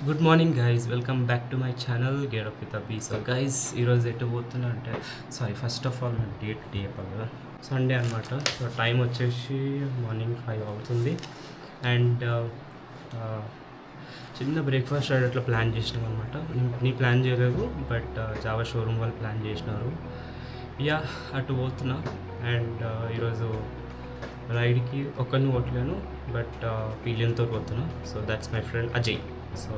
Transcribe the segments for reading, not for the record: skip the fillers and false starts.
Good morning guys, welcome back to my channel gate up with Abi. So guys, ఈరోజు ఎటు పోతున్నా అంటే first of all నా date చెప్పాలి కదా, సండే అనమాట. సో టైం వచ్చేసి మార్నింగ్ 5 అవుతుంది. అండ్ చిన్న బ్రేక్ఫాస్ట్ అట్లా ప్లాన్ చేసినాం అనమాట. నీ ప్లాన్ చేయలేదు, బట్ జావా షోరూమ్ వాళ్ళు ప్లాన్ చేసినారు. యా, అటు పోతున్నా. అండ్ ఈరోజు రైడ్కి ఒక్కరిని పోవట్లేను, బట్ పీలియన్తో పోతున్నా. So that's my friend Ajay. So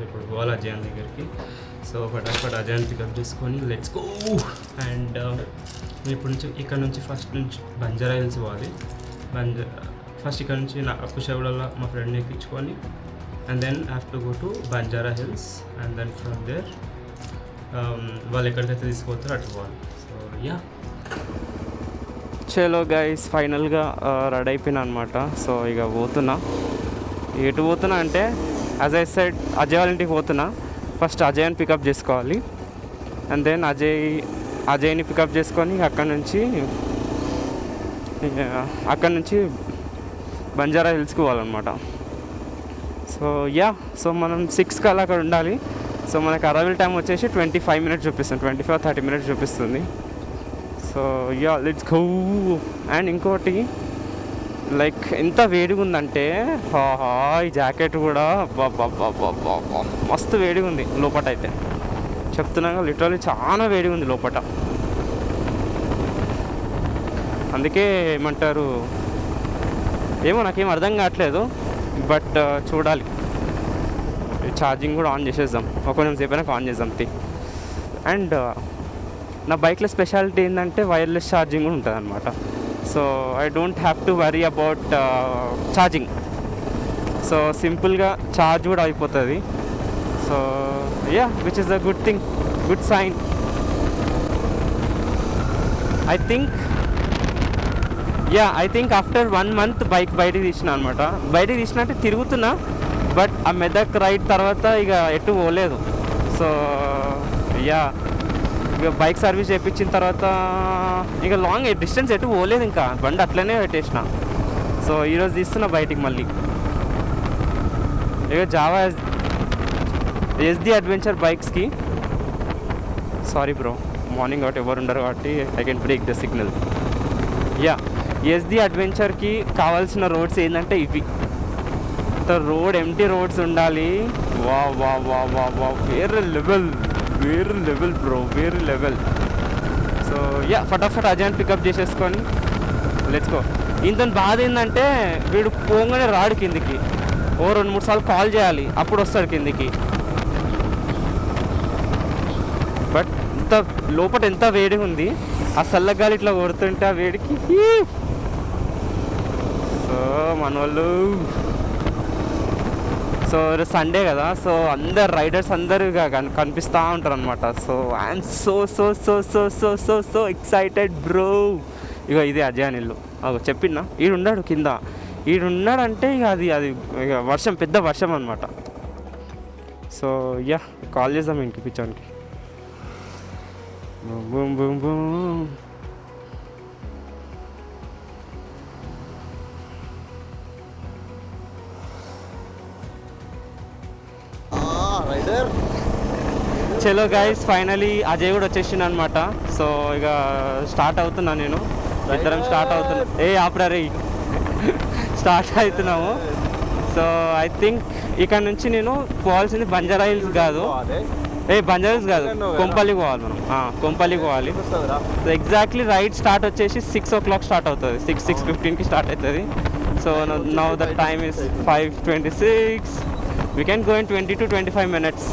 ఇప్పుడు పోవాలి అజయ్ దగ్గరికి. సో ఫటాఫట్ అజయ్ పికప్ చేసుకొని లెట్స్ గో. అండ్ ఇక్కడ నుంచి ఫస్ట్ నుంచి బంజారా హిల్స్ పోవాలి. ఫస్ట్ ఇక్కడ నుంచి కుషాగూడలో మా ఫ్రెండ్ని ఎక్కించుకొని, and then have to go to Banjara Hills, and then from there వాళ్ళు ఎక్కడికైతే తీసుకుపోతారో అటు పోవాలి. సో చలో గైస్, ఫైనల్గా రెడీ అయిపోయినా అనమాట. సో ఇక పోతున్నా. ఎటు పోతున్నా అంటే యాజ్ ఐ సెడ్ అజయ్ వాళ్ళ ఇంటికి పోతున్నా. ఫస్ట్ అజయ్ని పికప్ చేసుకోవాలి, అండ్ దెన్ అజయ్ని పికప్ చేసుకొని అక్కడ నుంచి బంజారా హిల్స్కి పోవాలన్నమాట. సో మనం 6కి అలా అక్కడ ఉండాలి. సో మనకు అరైవల్ టైం వచ్చేసి 25 మినిట్స్ చూపిస్తుంది, 25-30 మినిట్స్ చూపిస్తుంది. So let's go. అండ్ ఇంకోటి, లైక్ ఎంత వేడిగా ఉందంటే ఈ జాకెట్ కూడా మస్తు వేడిగా ఉంది లోపట. అయితే చెప్తున్నాగా, లిటరల్లీ చాలా వేడిగా ఉంది లోపట. అందుకే ఏమంటారు ఏమో, నాకేం అర్థం కావట్లేదు, బట్ చూడాలి. ఛార్జింగ్ కూడా ఆన్ చేసేద్దాం, కొంచెం సేపు అయినాక ఆన్ చేద్దాం. అండ్ నా బైక్లో స్పెషాలిటీ ఏంటంటే వైర్లెస్ ఛార్జింగ్ కూడా ఉంటుంది అనమాట. So I don't have to worry about charging. So సింపుల్గా ఛార్జ్ కూడా అయిపోతుంది. So which is the good thing, good sign. I think after 1 month bike బయటికి తీసిన అనమాట. బయటికి తీసిన అంటే తిరుగుతున్నా, బట్ ఆ మెదక్ రైడ్ తర్వాత ఇక ఎటు పోలేదు. సో ఇక బైక్ సర్వీస్ చేయించిన తర్వాత ఇక లాంగ్ డిస్టెన్స్ ఎటు పోలేదు, ఇంకా బండి అట్లనే పెట్టేసిన. సో ఈరోజు తీస్తున్నా బయటికి మళ్ళీ. ఇక జావా ఎస్డి అడ్వెంచర్ బైక్స్కి, సారీ బ్రో, మార్నింగ్ కాబట్టి ఎవరు ఉండరు కాబట్టి I can break the signal. Yezdi అడ్వెంచర్కి కావాల్సిన రోడ్స్ ఏంటంటే ఇవి. రోడ్ ఎంటీ రోడ్స్ ఉండాలి. వా వేరే లెవెల్ బ్రో, వేరే లెవెల్. సో ఫటాఫట్ అజయ్ పికప్ చేసేసుకొని లెట్స్ గో. ఇంత బాధ ఏంటంటే వీడు పోగానే రాడు కిందికి, 2-3 సార్లు కాల్ చేయాలి, అప్పుడు వస్తాడు కిందికి. బట్ ఇంత లోపల ఎంత వేడిగా ఉంది, ఆ చల్లగాలి ఇట్లా కొడుతుంటే ఆ వేడికి. సో మన వాళ్ళు, సో సండే కదా, సో అందరు రైడర్స్ అందరు కనిపిస్తూ ఉంటారు అనమాట. So I'm so excited bro. ఇక ఇది అజయ్ ఇల్లు. చెప్పినా ఈడున్నాడు కింద, ఈడున్నాడంటే ఇక అది ఇక వర్షం, పెద్ద వర్షం అనమాట. సో కాల్ చేద్దాం ఇంటికి పిచ్చానికి. Boom boom boom. చలో గైస్, ఫైనలీ అజయ్ కూడా వచ్చేసిండు అనమాట. సో ఇక స్టార్ట్ అవుతున్నా నేను, ఇద్దరం స్టార్ట్ అవుతున్నా. ఆపరే స్టార్ట్ అవుతున్నాము. సో ఐ థింక్ ఇక్కడ నుంచి నేను పోవాల్సింది బంజారా హిల్స్ కాదు, బంజారా హిల్స్ కాదు, కొంపల్లికి పోవాలి మనం. కొంపల్లికి పోవాలి. సో ఎగ్జాక్ట్లీ రైడ్ స్టార్ట్ వచ్చేసి 6 o'clock స్టార్ట్ అవుతుంది, 6:15కి స్టార్ట్ అవుతుంది. So now the time is 5:26. We can go in 20 to 25 minutes.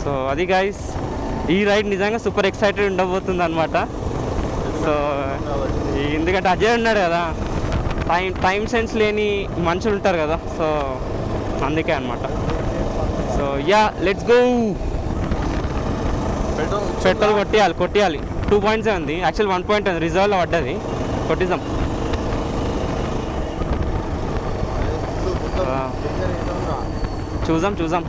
So అది గైస్, ఈ రైడ్ నిజంగా సూపర్ ఎక్సైటెడ్ ఉండబోతుంది అనమాట. సో ఎందుకంటే అజయ్ ఉన్నాడు కదా, టైం సెన్స్ లేని మనుషులు ఉంటారు కదా, సో అందుకే అనమాట. So let's go. పెట్రోల్ కొట్టియాలి. 2 points ఉంది, యాక్చువల్ 1 point ఉంది, రిజర్వ్లో పడ్డది, కొట్టిద్దాం. చూద్దాం.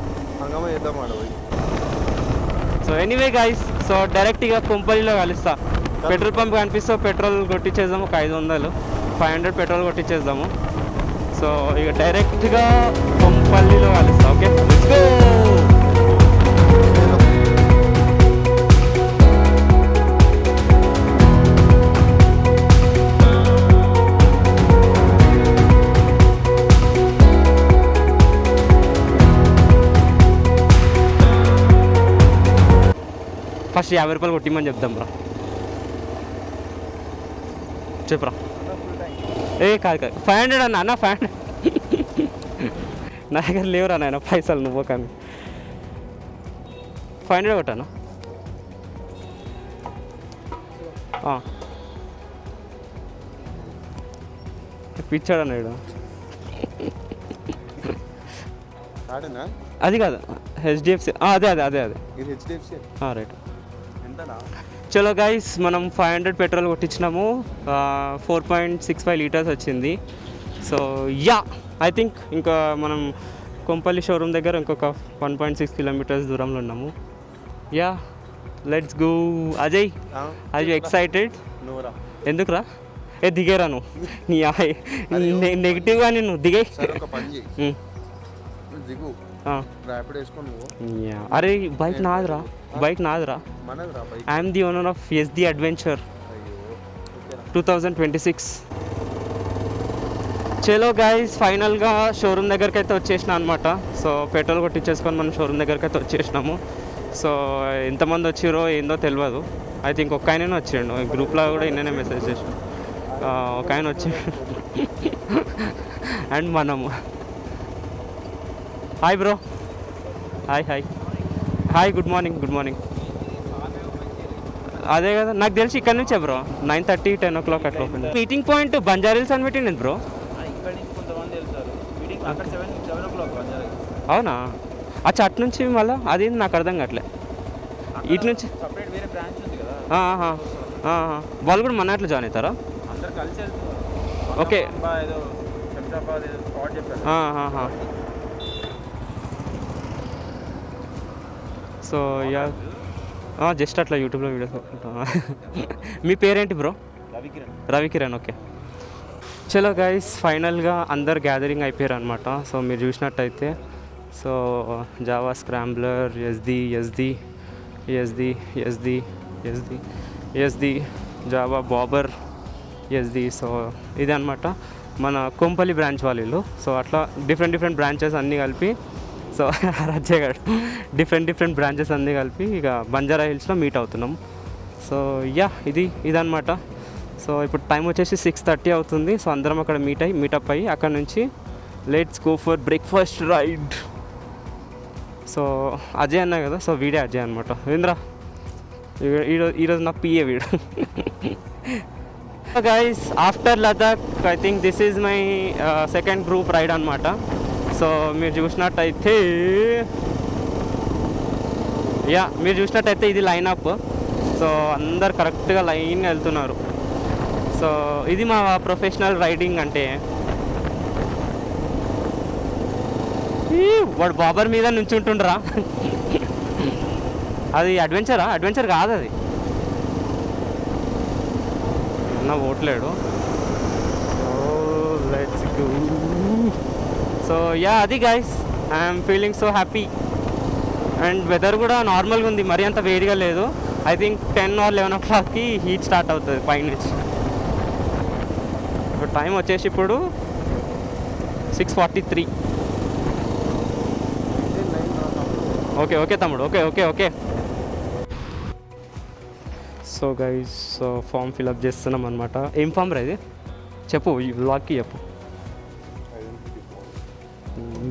సో ఎనీవే గైస్, సో డైరెక్ట్గా కొంపల్లిలో కలుస్తా. పెట్రోల్ పంప్ కనిపిస్తే పెట్రోల్ కొట్టించేద్దాము, ఒక 500 పెట్రోల్ కొట్టించేద్దాము. సో ఇక డైరెక్ట్గా కొంపల్లి ఫస్ట్ 50 రూపాయలు కొట్టిమని చెప్దాం రా. చెప్పురా. ఏ కాదు 500 అన్న 500 నా దగ్గర లేవురా నాయన పైసలు, నువ్వు కానీ 500 కొట్టాను. పిచ్చాడు అన్నాడు. అది కాదు హెచ్డిఎఫ్సి, అదే అదే అదే అదే రైట్. చలో గైస్, మనం 500 పెట్రోల్ కొట్టించినాము. 4.65 లీటర్స్ వచ్చింది. సో యా ఐ థింక్ ఇంకా మనం కొంపల్లి షోరూమ్ దగ్గర ఇంకొక 1.6 కిలోమీటర్స్ దూరంలో ఉన్నాము. Yeah let's go. Ajay, are you excited? ఎందుకురా? ఏ దిగేరా నువ్వు, నీ నెగిటివ్గా నేను దిగే. అరే బైక్ నాదిరా, బైక్ నాదిరా. I'm the owner of Yezdi adventure 2026. చలో గైస్, ఫైనల్గా షోరూమ్ దగ్గరికి అయితే వచ్చేసిన అనమాట. సో పెట్రోల్ కొట్టించేసుకొని మనం షోరూమ్ దగ్గరికి అయితే వచ్చేసినాము. సో ఎంతమంది వచ్చిరో ఏందో తెలియదు. ఐ థింక్ ఒక్క ఆయననే వచ్చిండు. గ్రూప్లో కూడా ఇన్ననే మెసేజ్ చేసాం. ఒక ఆయన వచ్చి అండ్ మనము. Hi bro. Hi hi hi, good morning good morning. అదే కదా నాకు తెలిసి ఇక్కడ నుంచే బ్రో 9:30 10 o'clock అట్లా ఓపెన్. మీటింగ్ పాయింట్ బంజారీల్స్ అని పెట్టింది బ్రో. అవునా? అచ్చా అటు నుంచి మళ్ళీ అది నాకు అర్థం కావట్లే. ఇటు నుంచి వాళ్ళు కూడా మన అట్లా జాయిన్ అవుతారా? ఓకే. సో యా జస్ట్ అట్లా యూట్యూబ్లో వీడియోస్. మీ పేరేంటి బ్రో? రవికిరణ్. ఓకే. చలో గైస్, ఫైనల్గా అందరు గ్యాదరింగ్ అయిపోయారు అనమాట. సో మీరు చూసినట్టయితే so Jawa Scrambler, SD Jawa Bobber SD. So ఇది అనమాట మన కొంపల్లి బ్రాంచ్ వాళ్ళు. సో అట్లా డిఫరెంట్ బ్రాంచెస్ అన్నీ కలిపి, సో రజ్జగాడు డిఫరెంట్ బ్రాంచెస్ అన్నీ కలిపి ఇక బంజారా హిల్స్లో మీట్ అవుతున్నాం. సో యా ఇదన్నమాట. సో ఇప్పుడు టైం వచ్చేసి 6:30 అవుతుంది. సో అందరం అక్కడ మీటప్ అయ్యి అక్కడ నుంచి let's go for breakfast ride. So Ajay అన్నా కదా, సో వీడే అజయ్ అనమాట. వీంద్రా ఈరోజు నా పిఏ వీడు. Guys, after Ladakh I think this is my second group ride అనమాట. సో మీరు చూసినట్టయితే ఇది లైనప్. సో అందరు కరెక్ట్గా లైన్గా వెళ్తున్నారు. సో ఇది మా ప్రొఫెషనల్ రైడింగ్ అంటే. వాడు బాబర్ మీద నుంచుంటుండ్రా. అది అడ్వెంచర్ కాదు అది. నా ఓట్లేడు. Let's go. సో యా అది guys, I'm feeling so happy. And weather కూడా నార్మల్గా ఉంది, మరీ అంత వేడిగా లేదు. ఐ థింక్ 10 or 11 o'clockకి హీట్ స్టార్ట్ అవుతుంది పైనుంచి. ఇప్పుడు టైం వచ్చేసి ఇప్పుడు 6:43. ఓకే తమ్ముడు, okay. So guys, form fill up చేస్తున్నాం అనమాట. ఏం ఫామ్ రా ఇది? చెప్పు, ఈ వ్లాగ్కి చెప్పు.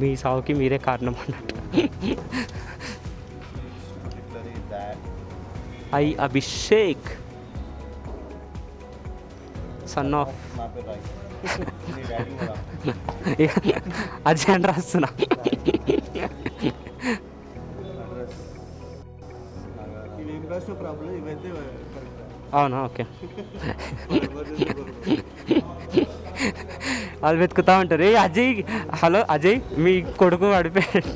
మీ సావుకి మీరే కారణం అన్నట్టు. I Abhishek son of Ajay అని రాస్తున్నా. అవునా? ఓకే. వాళ్ళు వెతుకుతా ఉంటారు. అజయ్, హలో అజయ్, మీ కొడుకు పడిపోయాడు.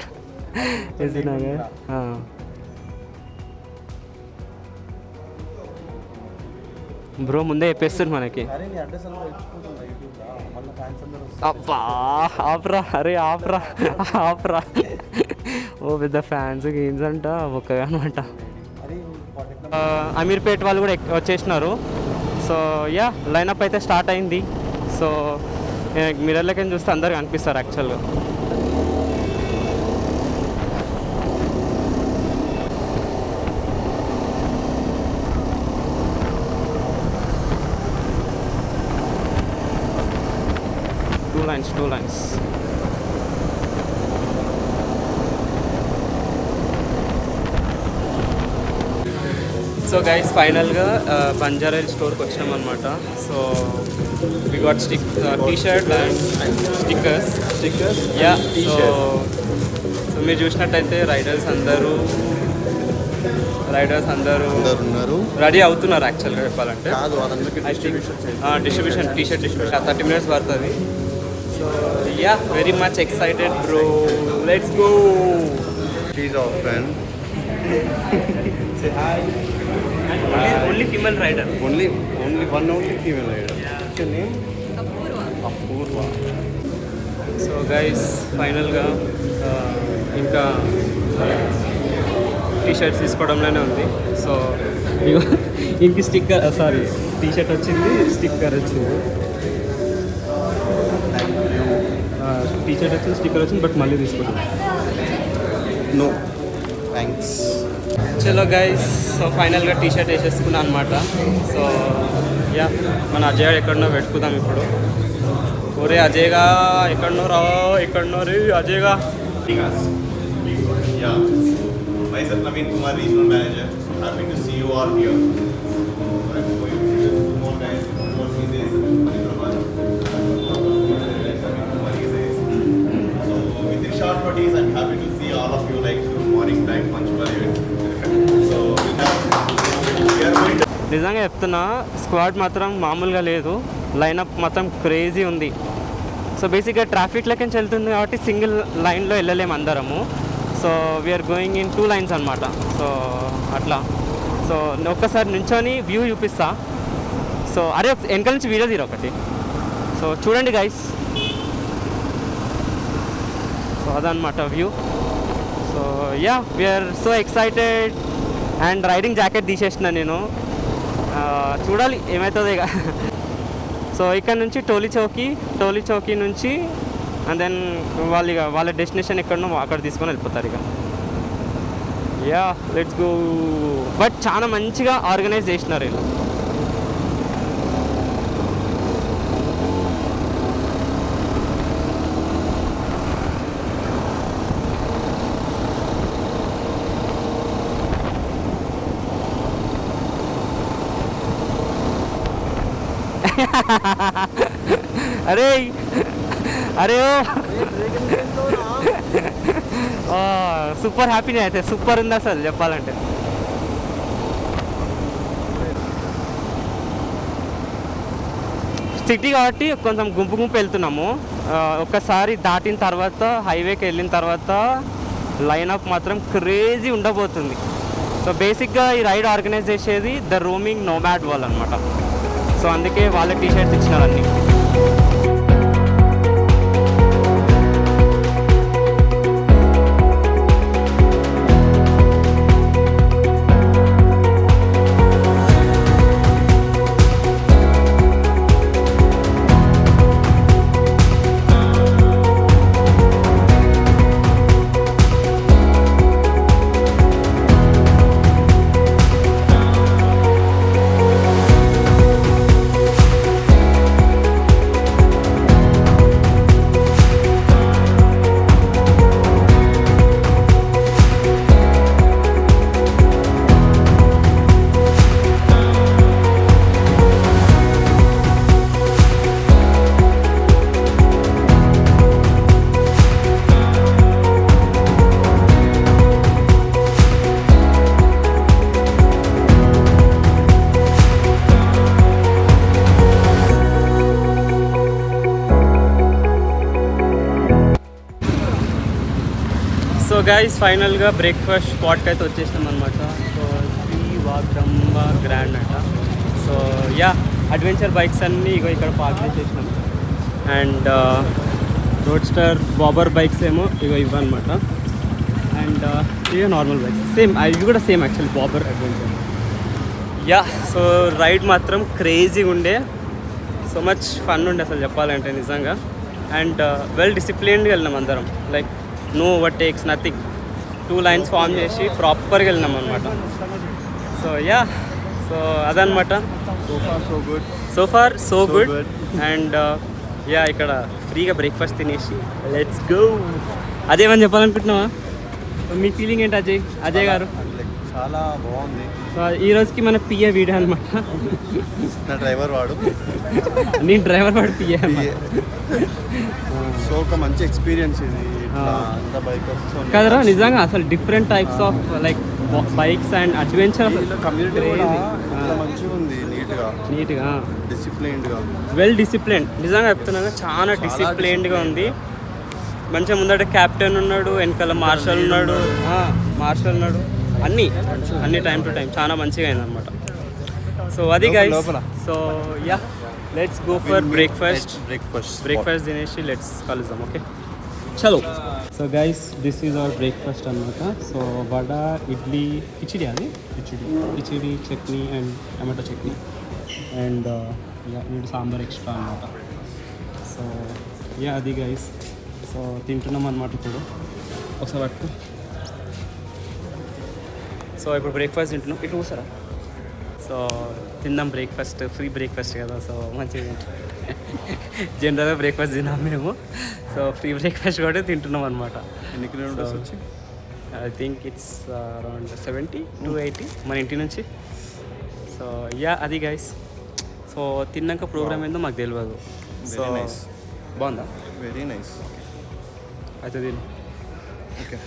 బ్రో ముందే చెప్పేస్తారు మనకి. అబ్బా ఆపరా, అరే ఆపరా. ఓ పెద్ద ఫ్యాన్స్ గేమ్స్ అంట ఒక్కగా అనమాట. అమీర్పేట్ వాళ్ళు కూడా వచ్చేసినారు. సో యా లైనప్ అయితే స్టార్ట్ అయింది. సో మిర్రర్లకని చూస్తే అందరు కనిపిస్తారు యాక్చువల్గా. lines. సో గైస్ ఫైనల్గా బంజారా హిల్ స్టోర్కి వచ్చినాం అనమాట. So we got T-shirt and stickers. Yeah. So మీరు చూసినట్టయితే రైడర్స్ అందరూ ఉన్నారు, రెడీ అవుతున్నారు యాక్చువల్గా చెప్పాలంటే. డిస్ట్రిబ్యూషన్ టీ-షర్ట్ డిస్ట్రిబ్యూషన్ 30 minutes పడుతుంది. So yeah, very much excited bro. Let's go. She's our friend. Say hi. Only female rider. Only female rider. What's your name? Apurva. So guys ఫైనల్గా ఇంకా T shirts తీసుకోవడంలోనే ఉంది. So ఇంక sticker T-shirt వచ్చింది, sticker వచ్చింది. T-shirt వచ్చింది, sticker వచ్చింది, but మళ్ళీ తీసుకుంటాం. No. Thanks. చలో గైస్, సో ఫైనల్గా టీ-షర్ట్ వేసేసుకున్నాను అనమాట. సో యా, మన అజయ్ ఎక్కడనో పెట్టుకుందాం ఇప్పుడు. ఒరే అజయ్గా ఎక్కడనో రే అజయ్గా. Yeah. Myself Naveen Kumar, Regional Manager. Happy to see you all here. I'm going to two more guys. One is Hyderabad. Naveen Kumar is. So within short notice, I'm happy to see all of you like morning time punctually. So we are going to. నిజంగా చెప్తున్నా, squad మాత్రం మామూలుగా లేదు. Lineup మొత్తం crazy ఉంది. So బేసిక్గా traffic లెక్కన వెళ్తుంది కాబట్టి సింగిల్ లైన్లో వెళ్ళలేము అందరము. So we are going in 2 lines అనమాట. సో అట్లా. సో ఒక్కసారి నుంచొని వ్యూ చూపిస్తా. సో అరే వెనకాల నుంచి వీడియో తీరు ఒకటి. సో చూడండి గైస్. సో అదనమాట view. So yeah, we are so excited. And riding jacket తీసేసిన నేను. చూడాలి ఏమవుతుందో ఇక. సో ఇక్కడ నుంచి టోలీ చౌకీ నుంచి అండ్ దెన్ వాళ్ళ డెస్టినేషన్ ఎక్కడనో అక్కడ తీసుకొని వెళ్ళిపోతారు ఇక. Yeah, let's go. బట్ చాలా మంచిగా ఆర్గనైజ్ చేసినారు వీళ్ళు. అరే సూపర్ హ్యాపీనే అయితే. సూపర్ ఉంది అసలు చెప్పాలంటే. సిటీ కాబట్టి కొంచెం గుంపు వెళ్తున్నాము. ఒక్కసారి దాటిన తర్వాత హైవేకి వెళ్ళిన తర్వాత లైనప్ మాత్రం క్రేజీ ఉండబోతుంది. సో బేసిక్గా ఈ రైడ్ ఆర్గనైజ్ చేసేది ద రోమింగ్ నోమాడ్ వాళ్ళు అనమాట. సో అందుకే వాళ్ళ టీ-షర్ట్స్ ఇచ్చినారన్నీ. సో గైస్ ఫైనల్గా బ్రేక్ఫాస్ట్ స్పాట్కి అయితే వచ్చేసినాం అనమాట. సో శ్రీ వాగ్దంబ గ్రాండ్ అంట. సో యా, అడ్వెంచర్ బైక్స్ అన్నీ ఇగో ఇక్కడ పార్క్ చేసేసినాం. అండ్ రోడ్స్టర్ బాబర్ బైక్స్ ఏమో ఇగో ఇవ్వనమాట. అండ్ ఇవే నార్మల్ బైక్స్ సేమ్, ఇవి కూడా same actually bobber adventure. Yeah, so ride మాత్రం క్రేజీగా ఉండే. సో మచ్ ఫన్ ఉండే అసలు చెప్పాలంటే నిజంగా. అండ్ వెల్ డిసిప్లిన్డ్గా వెళ్ళినాం అందరం. Like no overtakes, nothing. 2 lines form చేసి ప్రాపర్గా వెళ్ళినాం అనమాట. సో యా, సో అదనమాట. So far so good. So far so good. And yeah, ఇక్కడ ఫ్రీగా బ్రేక్ఫాస్ట్ తినేసి లెట్స్ గో. అదేమని చెప్పాలనుకుంటున్నావా? మీ ఫీలింగ్ ఏంటి అజయ్ గారు? చాలా బాగుంది. సో ఈ రోజుకి మన పిఏ వీడియో అనమాట. నా డ్రైవర్ వాడు. నేను డ్రైవర్ వాడు పిఏ. సో ఒక మంచి ఎక్స్పీరియన్స్ ఇది. అంత బైక్ కదరా నిజంగా అసలు different types of like bikes and adventure. Community కూడా మంచిగా ఉంది. నీట్గా డిసిప్లైన్డ్గా, వెల్ డిసిప్లైన్డ్. నిజంగా చెప్తున్నాను, చాలా డిసిప్లైన్డ్గా ఉంది. మంచిగా ముందట క్యాప్టెన్ ఉన్నాడు, వెనకాల మార్షల్ ఉన్నాడు, అన్నీ టైం టు టైం చాలా మంచిగా అయింది అనమాట. సో అది guys. So yeah let's go for breakfast తినేసి లెట్స్ కలుద్దాం. ఓకే చలో. So guys this is our breakfast అనమాట. So vada, idli, khichdi, khichdi chutney and tomato chutney and నీటి సాంబార్ ఎక్స్ట్రా అనమాట. సో యా అది గైస్. సో తింటున్నాం అనమాట ఇప్పుడు. ఒకసారి పట్టుకు. సో ఇప్పుడు బ్రేక్ఫాస్ట్ తింటున్నాం. ఇటు కూర్చోరా. సో తిందాం బ్రేక్ఫాస్ట్, ఫ్రీ బ్రేక్ఫాస్ట్ కదా. సో మంచిగా జనరల్గా బ్రేక్ఫాస్ట్ తిన్నాం మేము. సో ఫ్రీ బ్రేక్ఫాస్ట్ కూడా తింటున్నాం అనమాట. ఎన్ని కిలోమీటర్స్ వచ్చి? I think it's around 70 to 80 మన ఇంటి నుంచి. సో యా అది గైస్. సో తిన్నాక ప్రోగ్రామ్ ఏందో మాకు తెలియదు. సో బాగుందా? Very nice. అయితే తిను. ఓకే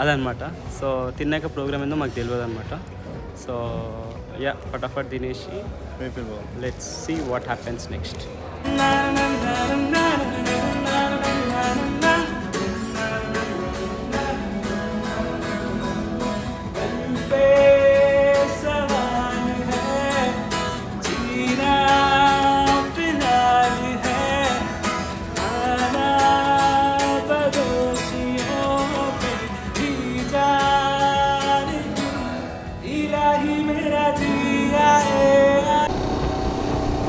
అదనమాట. సో తిన్నాక ప్రోగ్రామ్ ఏందో మాకు తెలియదు అనమాట. సో యా ఫటాఫట్ తినేసి let's see what happens next.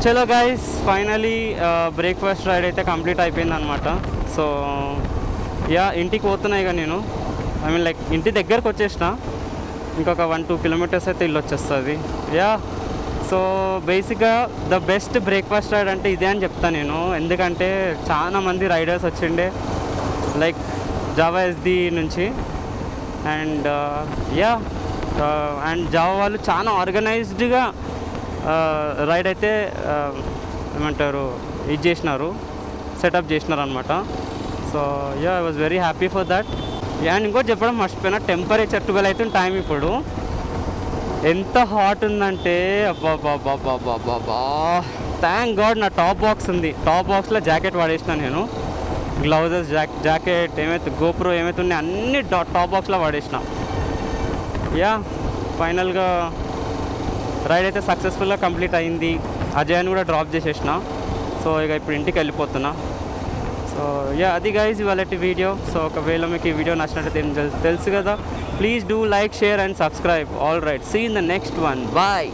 చలో గైస్, ఫైనలీ బ్రేక్ఫాస్ట్ రైడ్ అయితే కంప్లీట్ అయిపోయింది అనమాట. సో యా ఇంటికి పోతున్నా ఇక నేను. ఐ మీన్ లైక్ ఇంటి దగ్గరకు వచ్చేసిన. ఇంకొక 1-2 kilometers అయితే ఇల్లు వచ్చేస్తుంది. యా సో బేసిక్గా ద బెస్ట్ బ్రేక్ఫాస్ట్ రైడ్ అంటే ఇదే అని చెప్తాను నేను. ఎందుకంటే చాలా మంది రైడర్స్ వచ్చిండే లైక్ జావా ఎస్డి నుంచి. అండ్ యా అండ్ జావా వాళ్ళు చాలా ఆర్గనైజ్డ్గా రైడ్ అయితే ఏమంటారు ఇది చేసినారు, సెటప్ చేసినారు అనమాట. So yeah I was very happy for that. And ఇంకోటి చెప్పడం మర్చిపోయినా, టెంపరేచర్ 12 అవుతుంది టైం ఇప్పుడు. ఎంత హాట్ ఉందంటే అబ్బా. థ్యాంక్ గాడ్ నా టాప్ బాక్స్ ఉంది. టాప్ బాక్స్లో జాకెట్ వాడేసిన నేను. గ్లౌజెస్, జాకెట్ ఏమైతే గోప్రో ఏమైతే ఉన్నాయి అన్నీ టాప్ బాక్స్లో వాడేసిన. యా ఫైనల్గా రైడ్ అయితే సక్సెస్ఫుల్గా కంప్లీట్ అయింది. అజయ్ని కూడా డ్రాప్ చేసేసిన. సో ఇక ఇప్పుడు ఇంటికి వెళ్ళిపోతున్నా. సో యా అది గైజ్ ఇవాళ వీడియో. సో ఒకవేళ మీకు ఈ వీడియో నచ్చినట్లయితే తెలుసు కదా, please do like, share and subscribe. All right, see in the next one. Bye.